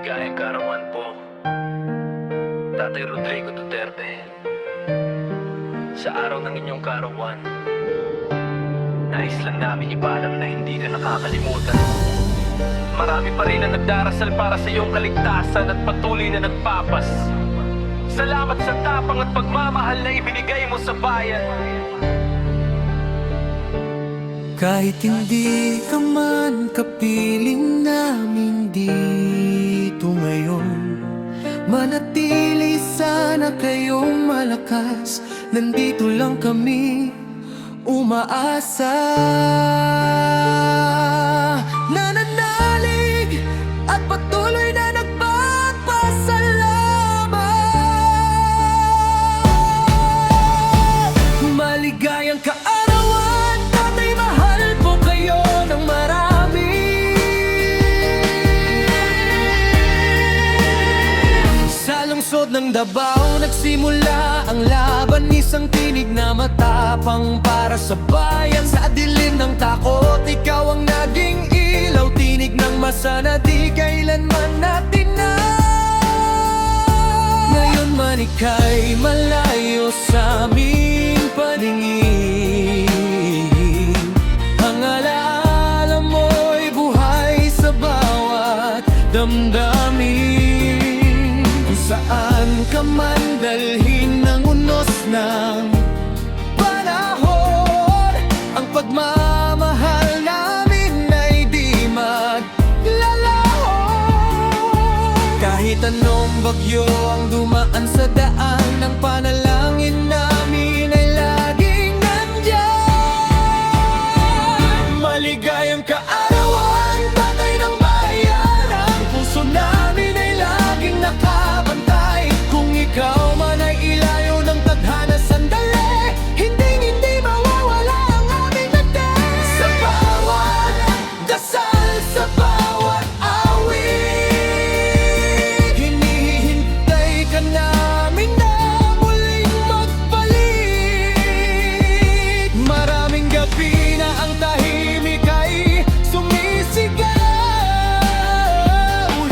Maligayang kaarawan po, Tatay Rodrigo Duterte. Sa araw ng inyong kaarawan, nais lang namin ipaalam na hindi ka nakakalimutan. Marami pa rin ang nagdarasal para sa iyong kaligtasan at patuloy na nagpapas. Salamat sa tapang at pagmamahal na ibinigay mo sa bayan. Kahit hindi ka man kapiling namin dito ngayon, manatili sana kayong malakas. Nandito lang kami umaasa, nananalig at patuloy na nagpapasalamat. Maligayang kaarawan, tatay, mahal po kayo ng marami. Sa lungsod ng Davao nagsimula ang laban, isang tinig na matapang para sa bayan. Sa dilim ng takot, ikaw ang naging ilaw, tinig ng masana di kailanman natin na. Ngayon man ika'y malayo sa aming paningin, ang alaala mo'y buhay sa bawat damdamin. Kung saan ka man dalhin ng unos ng panahon, ang pagmamahal namin ay di maglalaho. Kahit anong bagyo ang dumaan sa daan, ang panalangin namin ay laging nandyan. Maligayang kaarawan, tatay ng bayan, ang puso namin ay laging nakabantay. Kung ikaw man ay ilayo ng tadhana sandali, hindi mawawala ang aming dating. Sa bawat dasal, sa bawat awit, hinihintay ka namin na muling magbalik. Maraming gabi na ang tahimik ay sumisigaw,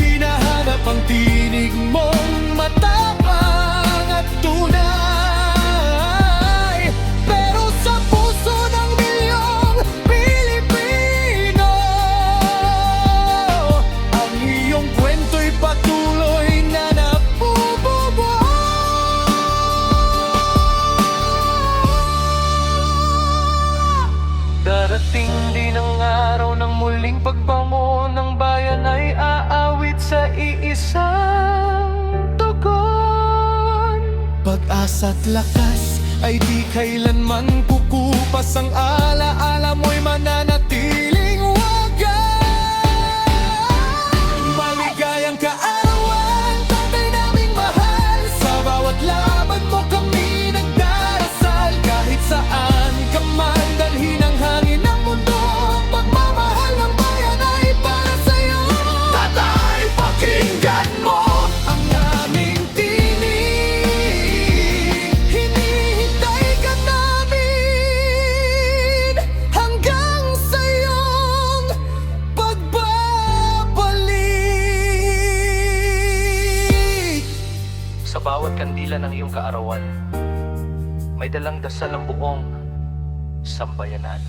hinahanap ang tinig mong matapang at tunay. Pero sa puso ng milyong Pilipino, ang iyong kwento'y patuloy na nabubuo. Darating din ang araw ng muling pagbangon, ng bayan ay aawit sa iisang tugon. Pag-asa't lakas ay di kailanman kukupas, ang alaala mo'y mananatiling wagas. Maligayang kaarawan, tatay naming mahal, sa bawat laban mo kami nagdarasal. Kahit saan ka man dalhin ang hangin ng mundo, ang pagmamahal ng bayan ay para sa'yo. Tatay, pakinggan mo ang aming tinig, hinihintay ka namin hanggang sa iyong pagbabalik. Sa bawat kandila ng iyong kaarawan, may dalang dasal ang buong sambayanan.